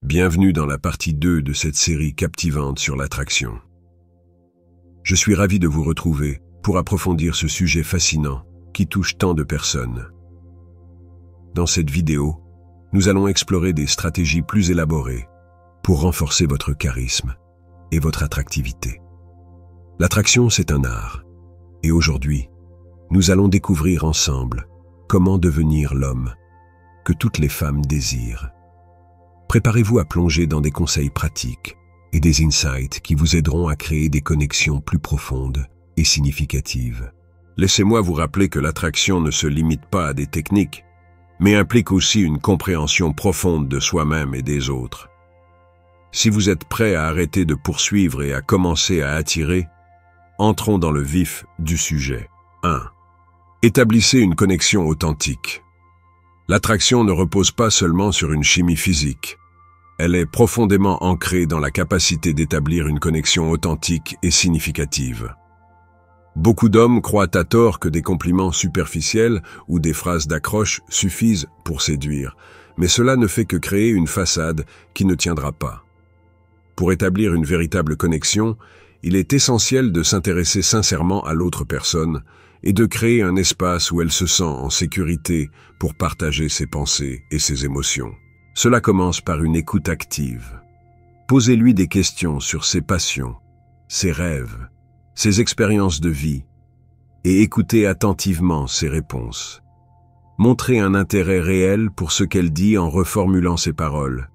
Bienvenue dans la partie 2 de cette série captivante sur l'attraction. Je suis ravi de vous retrouver pour approfondir ce sujet fascinant qui touche tant de personnes. Dans cette vidéo, nous allons explorer des stratégies plus élaborées pour renforcer votre charisme et votre attractivité. L'attraction, c'est un art. Et aujourd'hui, nous allons découvrir ensemble comment devenir l'homme que toutes les femmes désirent. Préparez-vous à plonger dans des conseils pratiques et des insights qui vous aideront à créer des connexions plus profondes et significatives. Laissez-moi vous rappeler que l'attraction ne se limite pas à des techniques, mais implique aussi une compréhension profonde de soi-même et des autres. Si vous êtes prêt à arrêter de poursuivre et à commencer à attirer, entrons dans le vif du sujet. 1. Établissez une connexion authentique. L'attraction ne repose pas seulement sur une chimie physique. Elle est profondément ancrée dans la capacité d'établir une connexion authentique et significative. Beaucoup d'hommes croient à tort que des compliments superficiels ou des phrases d'accroche suffisent pour séduire, mais cela ne fait que créer une façade qui ne tiendra pas. Pour établir une véritable connexion, il est essentiel de s'intéresser sincèrement à l'autre personne et de créer un espace où elle se sent en sécurité pour partager ses pensées et ses émotions. Cela commence par une écoute active. Posez-lui des questions sur ses passions, ses rêves, ses expériences de vie, et écoutez attentivement ses réponses. Montrez un intérêt réel pour ce qu'elle dit en reformulant ses paroles,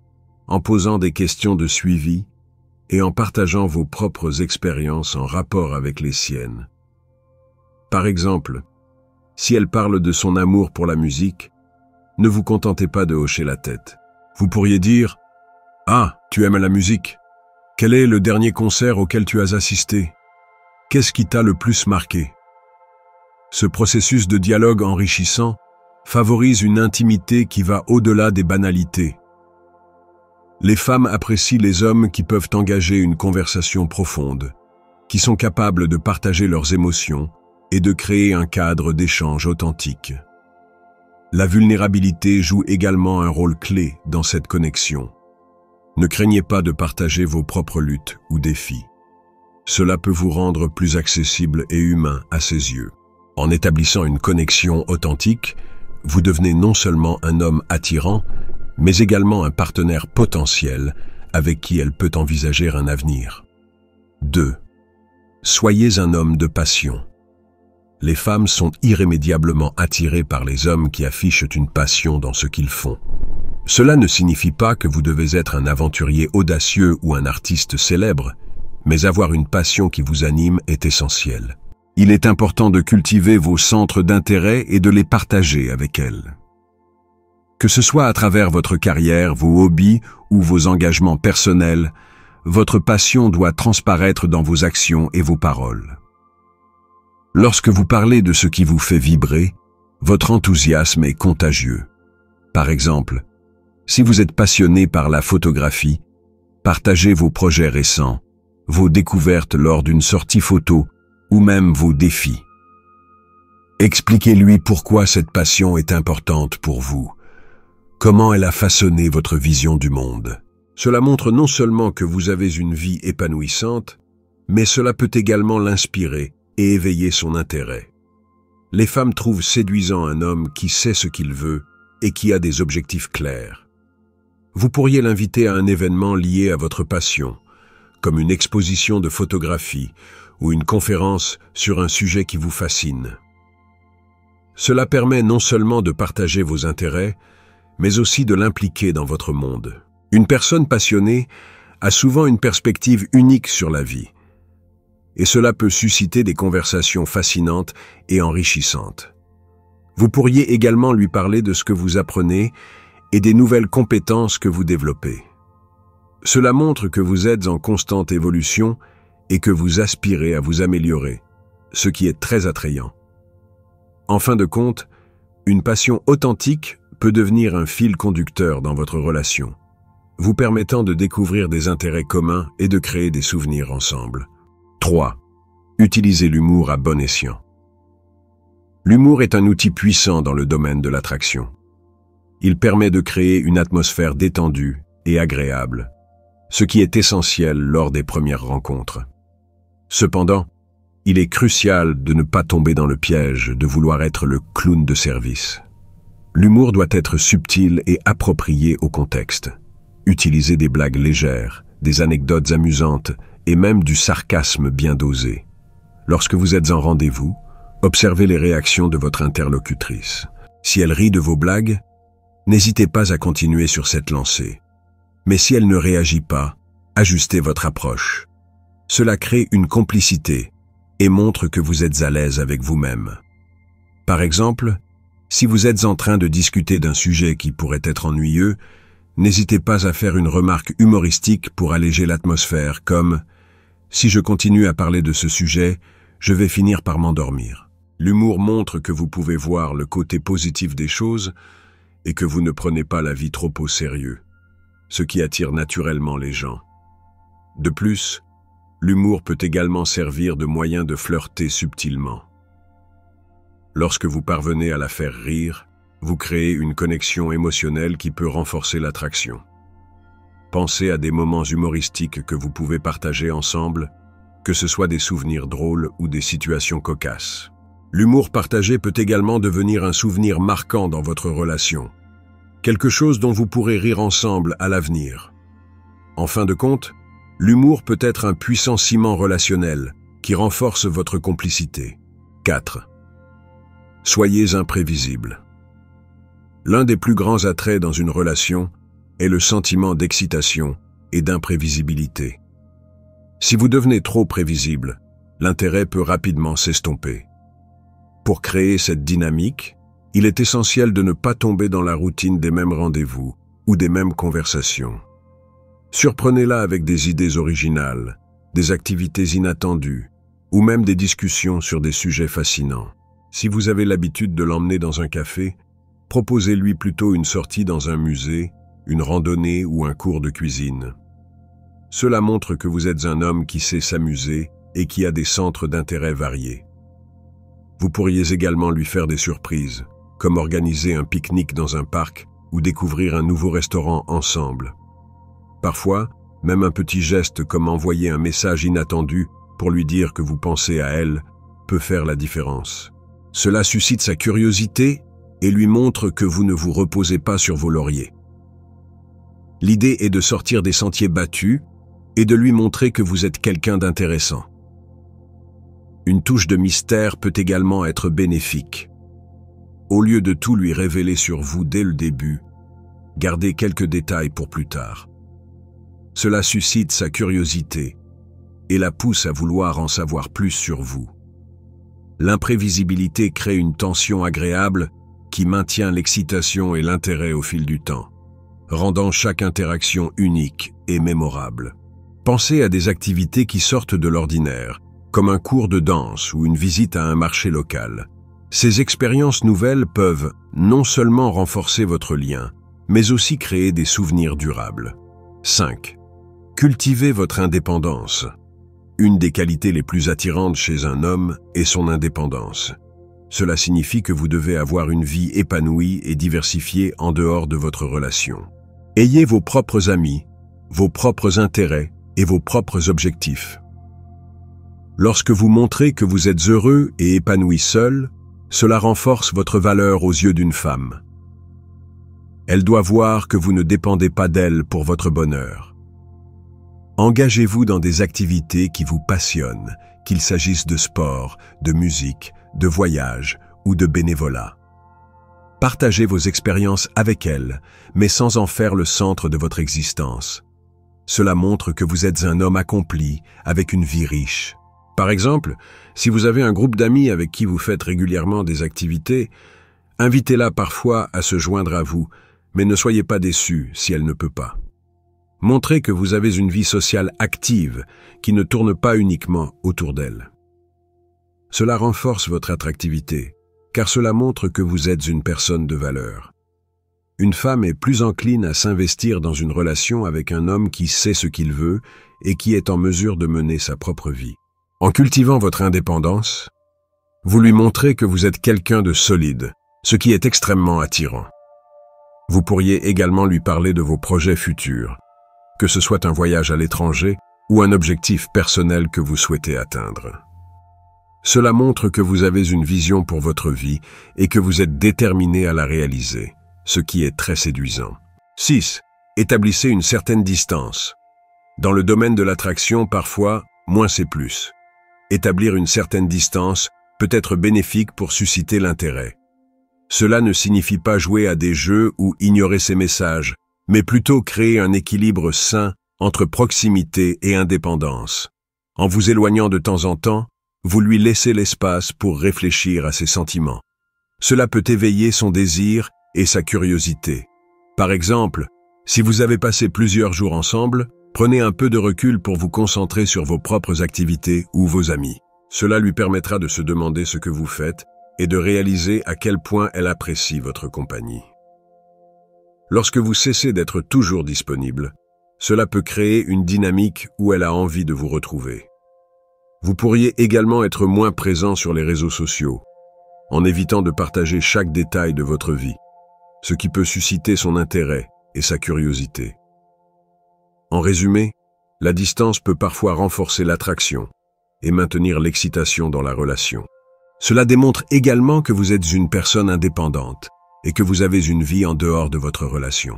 en posant des questions de suivi et en partageant vos propres expériences en rapport avec les siennes. Par exemple, si elle parle de son amour pour la musique, ne vous contentez pas de hocher la tête. Vous pourriez dire « Ah, tu aimes la musique. Quel est le dernier concert auquel tu as assisté? Qu'est-ce qui t'a le plus marqué ?» Ce processus de dialogue enrichissant favorise une intimité qui va au-delà des banalités. Les femmes apprécient les hommes qui peuvent engager une conversation profonde, qui sont capables de partager leurs émotions et de créer un cadre d'échange authentique. La vulnérabilité joue également un rôle clé dans cette connexion. Ne craignez pas de partager vos propres luttes ou défis. Cela peut vous rendre plus accessible et humain à ses yeux. En établissant une connexion authentique, vous devenez non seulement un homme attirant, mais également un partenaire potentiel avec qui elle peut envisager un avenir. 2. Soyez un homme de passion. Les femmes sont irrémédiablement attirées par les hommes qui affichent une passion dans ce qu'ils font. Cela ne signifie pas que vous devez être un aventurier audacieux ou un artiste célèbre, mais avoir une passion qui vous anime est essentiel. Il est important de cultiver vos centres d'intérêt et de les partager avec elles. Que ce soit à travers votre carrière, vos hobbies ou vos engagements personnels, votre passion doit transparaître dans vos actions et vos paroles. Lorsque vous parlez de ce qui vous fait vibrer, votre enthousiasme est contagieux. Par exemple, si vous êtes passionné par la photographie, partagez vos projets récents, vos découvertes lors d'une sortie photo ou même vos défis. Expliquez-lui pourquoi cette passion est importante pour vous, comment elle a façonné votre vision du monde. Cela montre non seulement que vous avez une vie épanouissante, mais cela peut également l'inspirer et éveiller son intérêt. Les femmes trouvent séduisant un homme qui sait ce qu'il veut et qui a des objectifs clairs. Vous pourriez l'inviter à un événement lié à votre passion, comme une exposition de photographie ou une conférence sur un sujet qui vous fascine. Cela permet non seulement de partager vos intérêts, mais aussi de l'impliquer dans votre monde. Une personne passionnée a souvent une perspective unique sur la vie, et cela peut susciter des conversations fascinantes et enrichissantes. Vous pourriez également lui parler de ce que vous apprenez et des nouvelles compétences que vous développez. Cela montre que vous êtes en constante évolution et que vous aspirez à vous améliorer, ce qui est très attrayant. En fin de compte, une passion authentique peut devenir un fil conducteur dans votre relation, vous permettant de découvrir des intérêts communs et de créer des souvenirs ensemble. 3. Utilisez l'humour à bon escient. L'humour est un outil puissant dans le domaine de l'attraction. Il permet de créer une atmosphère détendue et agréable, ce qui est essentiel lors des premières rencontres. Cependant, il est crucial de ne pas tomber dans le piège de vouloir être le clown de service. L'humour doit être subtil et approprié au contexte. Utilisez des blagues légères, des anecdotes amusantes et même du sarcasme bien dosé. Lorsque vous êtes en rendez-vous, observez les réactions de votre interlocutrice. Si elle rit de vos blagues, n'hésitez pas à continuer sur cette lancée. Mais si elle ne réagit pas, ajustez votre approche. Cela crée une complicité et montre que vous êtes à l'aise avec vous-même. Par exemple, si vous êtes en train de discuter d'un sujet qui pourrait être ennuyeux, n'hésitez pas à faire une remarque humoristique pour alléger l'atmosphère, comme « Si je continue à parler de ce sujet, je vais finir par m'endormir ». L'humour montre que vous pouvez voir le côté positif des choses et que vous ne prenez pas la vie trop au sérieux, ce qui attire naturellement les gens. De plus, l'humour peut également servir de moyen de flirter subtilement. Lorsque vous parvenez à la faire rire, vous créez une connexion émotionnelle qui peut renforcer l'attraction. Pensez à des moments humoristiques que vous pouvez partager ensemble, que ce soit des souvenirs drôles ou des situations cocasses. L'humour partagé peut également devenir un souvenir marquant dans votre relation, quelque chose dont vous pourrez rire ensemble à l'avenir. En fin de compte, l'humour peut être un puissant ciment relationnel qui renforce votre complicité. 4. Soyez imprévisible. L'un des plus grands attraits dans une relation est le sentiment d'excitation et d'imprévisibilité. Si vous devenez trop prévisible, l'intérêt peut rapidement s'estomper. Pour créer cette dynamique, il est essentiel de ne pas tomber dans la routine des mêmes rendez-vous ou des mêmes conversations. Surprenez-la avec des idées originales, des activités inattendues ou même des discussions sur des sujets fascinants. Si vous avez l'habitude de l'emmener dans un café, proposez-lui plutôt une sortie dans un musée, une randonnée ou un cours de cuisine. Cela montre que vous êtes un homme qui sait s'amuser et qui a des centres d'intérêt variés. Vous pourriez également lui faire des surprises, comme organiser un pique-nique dans un parc ou découvrir un nouveau restaurant ensemble. Parfois, même un petit geste comme envoyer un message inattendu pour lui dire que vous pensez à elle peut faire la différence. Cela suscite sa curiosité et lui montre que vous ne vous reposez pas sur vos lauriers. L'idée est de sortir des sentiers battus et de lui montrer que vous êtes quelqu'un d'intéressant. Une touche de mystère peut également être bénéfique. Au lieu de tout lui révéler sur vous dès le début, gardez quelques détails pour plus tard. Cela suscite sa curiosité et la pousse à vouloir en savoir plus sur vous. L'imprévisibilité crée une tension agréable qui maintient l'excitation et l'intérêt au fil du temps, rendant chaque interaction unique et mémorable. Pensez à des activités qui sortent de l'ordinaire, comme un cours de danse ou une visite à un marché local. Ces expériences nouvelles peuvent non seulement renforcer votre lien, mais aussi créer des souvenirs durables. 5. Cultivez votre indépendance. Une des qualités les plus attirantes chez un homme est son indépendance. Cela signifie que vous devez avoir une vie épanouie et diversifiée en dehors de votre relation. Ayez vos propres amis, vos propres intérêts et vos propres objectifs. Lorsque vous montrez que vous êtes heureux et épanoui seul, cela renforce votre valeur aux yeux d'une femme. Elle doit voir que vous ne dépendez pas d'elle pour votre bonheur. Engagez-vous dans des activités qui vous passionnent, qu'il s'agisse de sport, de musique, de voyage ou de bénévolat. Partagez vos expériences avec elle, mais sans en faire le centre de votre existence. Cela montre que vous êtes un homme accompli, avec une vie riche. Par exemple, si vous avez un groupe d'amis avec qui vous faites régulièrement des activités, invitez-la parfois à se joindre à vous, mais ne soyez pas déçus si elle ne peut pas. Montrez que vous avez une vie sociale active qui ne tourne pas uniquement autour d'elle. Cela renforce votre attractivité, car cela montre que vous êtes une personne de valeur. Une femme est plus encline à s'investir dans une relation avec un homme qui sait ce qu'il veut et qui est en mesure de mener sa propre vie. En cultivant votre indépendance, vous lui montrez que vous êtes quelqu'un de solide, ce qui est extrêmement attirant. Vous pourriez également lui parler de vos projets futurs, que ce soit un voyage à l'étranger ou un objectif personnel que vous souhaitez atteindre. Cela montre que vous avez une vision pour votre vie et que vous êtes déterminé à la réaliser, ce qui est très séduisant. 6. Établissez une certaine distance. Dans le domaine de l'attraction, parfois, moins c'est plus. Établir une certaine distance peut être bénéfique pour susciter l'intérêt. Cela ne signifie pas jouer à des jeux ou ignorer ses messages, mais plutôt créer un équilibre sain entre proximité et indépendance. En vous éloignant de temps en temps, vous lui laissez l'espace pour réfléchir à ses sentiments. Cela peut éveiller son désir et sa curiosité. Par exemple, si vous avez passé plusieurs jours ensemble, prenez un peu de recul pour vous concentrer sur vos propres activités ou vos amis. Cela lui permettra de se demander ce que vous faites et de réaliser à quel point elle apprécie votre compagnie. Lorsque vous cessez d'être toujours disponible, cela peut créer une dynamique où elle a envie de vous retrouver. Vous pourriez également être moins présent sur les réseaux sociaux, en évitant de partager chaque détail de votre vie, ce qui peut susciter son intérêt et sa curiosité. En résumé, la distance peut parfois renforcer l'attraction et maintenir l'excitation dans la relation. Cela démontre également que vous êtes une personne indépendante et que vous avez une vie en dehors de votre relation.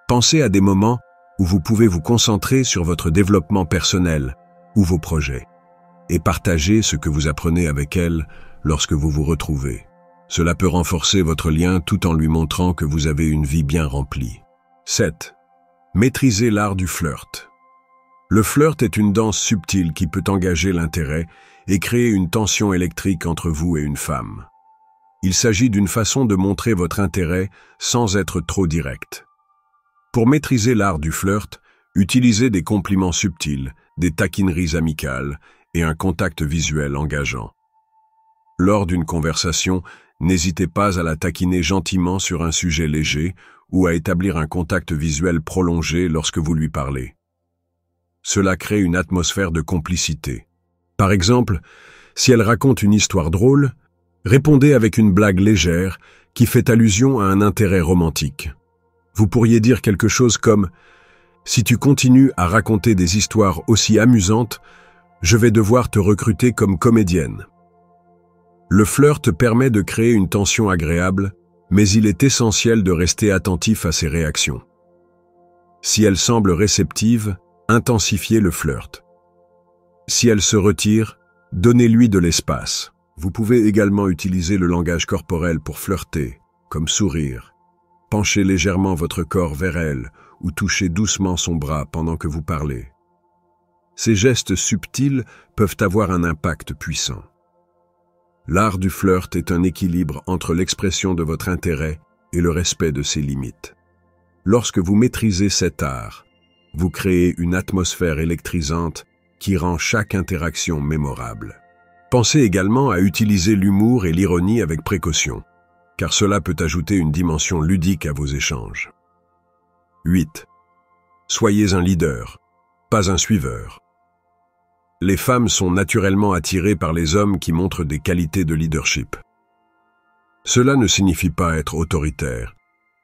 Pensez à des moments où vous pouvez vous concentrer sur votre développement personnel ou vos projets, et partagez ce que vous apprenez avec elle lorsque vous vous retrouvez. Cela peut renforcer votre lien tout en lui montrant que vous avez une vie bien remplie. 7. Maîtrisez l'art du flirt. Le flirt est une danse subtile qui peut engager l'intérêt et créer une tension électrique entre vous et une femme. Il s'agit d'une façon de montrer votre intérêt sans être trop direct. Pour maîtriser l'art du flirt, utilisez des compliments subtils, des taquineries amicales et un contact visuel engageant. Lors d'une conversation, n'hésitez pas à la taquiner gentiment sur un sujet léger ou à établir un contact visuel prolongé lorsque vous lui parlez. Cela crée une atmosphère de complicité. Par exemple, si elle raconte une histoire drôle, répondez avec une blague légère qui fait allusion à un intérêt romantique. Vous pourriez dire quelque chose comme « Si tu continues à raconter des histoires aussi amusantes, je vais devoir te recruter comme comédienne. » Le flirt permet de créer une tension agréable, mais il est essentiel de rester attentif à ses réactions. Si elle semble réceptive, intensifiez le flirt. Si elle se retire, donnez-lui de l'espace. Vous pouvez également utiliser le langage corporel pour flirter, comme sourire, pencher légèrement votre corps vers elle ou toucher doucement son bras pendant que vous parlez. Ces gestes subtils peuvent avoir un impact puissant. L'art du flirt est un équilibre entre l'expression de votre intérêt et le respect de ses limites. Lorsque vous maîtrisez cet art, vous créez une atmosphère électrisante qui rend chaque interaction mémorable. Pensez également à utiliser l'humour et l'ironie avec précaution, car cela peut ajouter une dimension ludique à vos échanges. 8. Soyez un leader, pas un suiveur. Les femmes sont naturellement attirées par les hommes qui montrent des qualités de leadership. Cela ne signifie pas être autoritaire,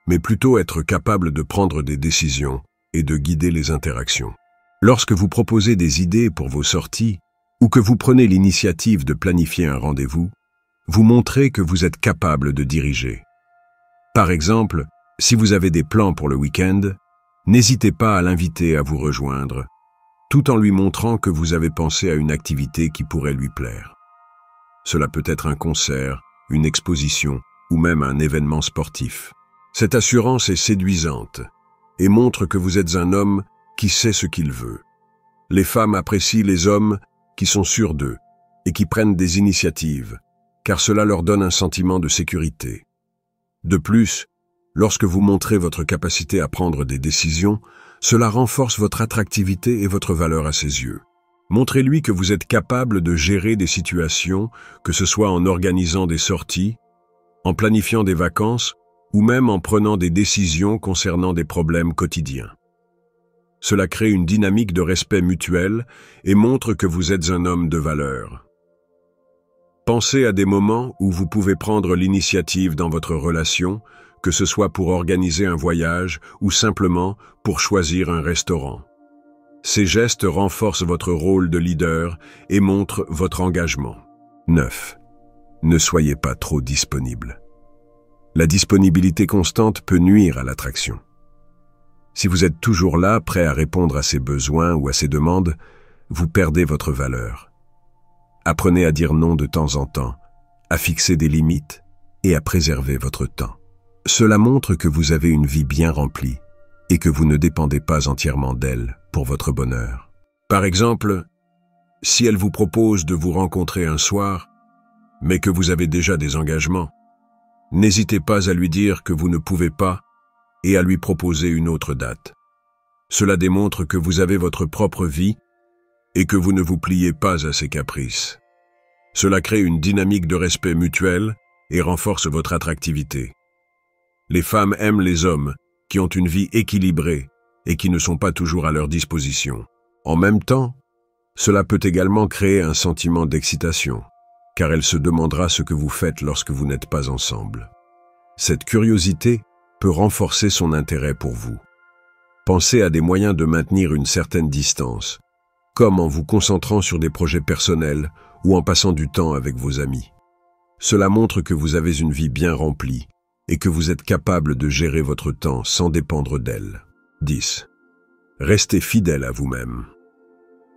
mais plutôt être capable de prendre des décisions et de guider les interactions. Lorsque vous proposez des idées pour vos sorties ou que vous prenez l'initiative de planifier un rendez-vous, vous montrez que vous êtes capable de diriger. Par exemple, si vous avez des plans pour le week-end, n'hésitez pas à l'inviter à vous rejoindre, tout en lui montrant que vous avez pensé à une activité qui pourrait lui plaire. Cela peut être un concert, une exposition ou même un événement sportif. Cette assurance est séduisante et montre que vous êtes un homme qui sait ce qu'il veut. Les femmes apprécient les hommes qui sont sûrs d'eux et qui prennent des initiatives, car cela leur donne un sentiment de sécurité. De plus, lorsque vous montrez votre capacité à prendre des décisions, cela renforce votre attractivité et votre valeur à ses yeux. Montrez-lui que vous êtes capable de gérer des situations, que ce soit en organisant des sorties, en planifiant des vacances ou même en prenant des décisions concernant des problèmes quotidiens. Cela crée une dynamique de respect mutuel et montre que vous êtes un homme de valeur. Pensez à des moments où vous pouvez prendre l'initiative dans votre relation, que ce soit pour organiser un voyage ou simplement pour choisir un restaurant. Ces gestes renforcent votre rôle de leader et montrent votre engagement. 9. Ne soyez pas trop disponible. La disponibilité constante peut nuire à l'attraction. Si vous êtes toujours là, prêt à répondre à ses besoins ou à ses demandes, vous perdez votre valeur. Apprenez à dire non de temps en temps, à fixer des limites et à préserver votre temps. Cela montre que vous avez une vie bien remplie et que vous ne dépendez pas entièrement d'elle pour votre bonheur. Par exemple, si elle vous propose de vous rencontrer un soir, mais que vous avez déjà des engagements, n'hésitez pas à lui dire que vous ne pouvez pas et à lui proposer une autre date. Cela démontre que vous avez votre propre vie et que vous ne vous pliez pas à ses caprices. Cela crée une dynamique de respect mutuel et renforce votre attractivité. Les femmes aiment les hommes qui ont une vie équilibrée et qui ne sont pas toujours à leur disposition. En même temps, cela peut également créer un sentiment d'excitation, car elle se demandera ce que vous faites lorsque vous n'êtes pas ensemble. Cette curiosité peut renforcer son intérêt pour vous. Pensez à des moyens de maintenir une certaine distance, comme en vous concentrant sur des projets personnels ou en passant du temps avec vos amis. Cela montre que vous avez une vie bien remplie et que vous êtes capable de gérer votre temps sans dépendre d'elle. 10. Restez fidèle à vous-même.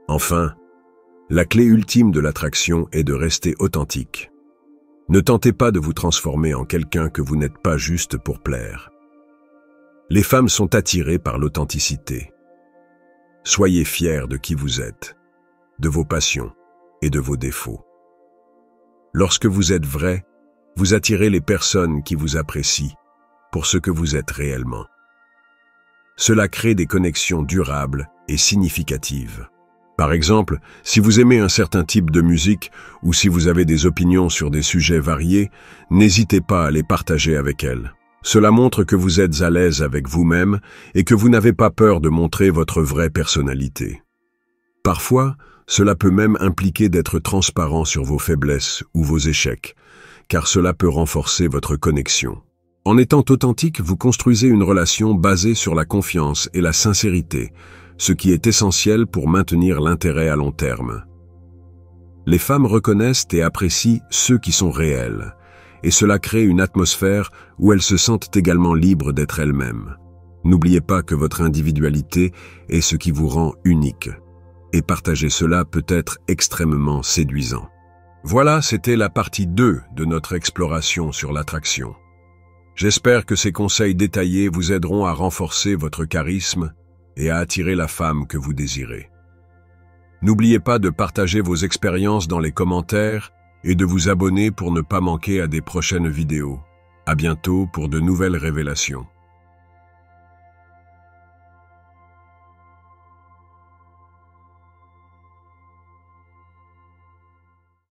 Enfin, la clé ultime de l'attraction est de rester authentique. Ne tentez pas de vous transformer en quelqu'un que vous n'êtes pas juste pour plaire. Les femmes sont attirées par l'authenticité. Soyez fiers de qui vous êtes, de vos passions et de vos défauts. Lorsque vous êtes vrai, vous attirez les personnes qui vous apprécient pour ce que vous êtes réellement. Cela crée des connexions durables et significatives. Par exemple, si vous aimez un certain type de musique ou si vous avez des opinions sur des sujets variés, n'hésitez pas à les partager avec elles. Cela montre que vous êtes à l'aise avec vous-même et que vous n'avez pas peur de montrer votre vraie personnalité. Parfois, cela peut même impliquer d'être transparent sur vos faiblesses ou vos échecs, car cela peut renforcer votre connexion. En étant authentique, vous construisez une relation basée sur la confiance et la sincérité, ce qui est essentiel pour maintenir l'intérêt à long terme. Les femmes reconnaissent et apprécient ceux qui sont réels, et cela crée une atmosphère où elles se sentent également libres d'être elles-mêmes. N'oubliez pas que votre individualité est ce qui vous rend unique, et partager cela peut être extrêmement séduisant. Voilà, c'était la partie 2 de notre exploration sur l'attraction. J'espère que ces conseils détaillés vous aideront à renforcer votre charisme et à attirer la femme que vous désirez. N'oubliez pas de partager vos expériences dans les commentaires et de vous abonner pour ne pas manquer à des prochaines vidéos. À bientôt pour de nouvelles révélations.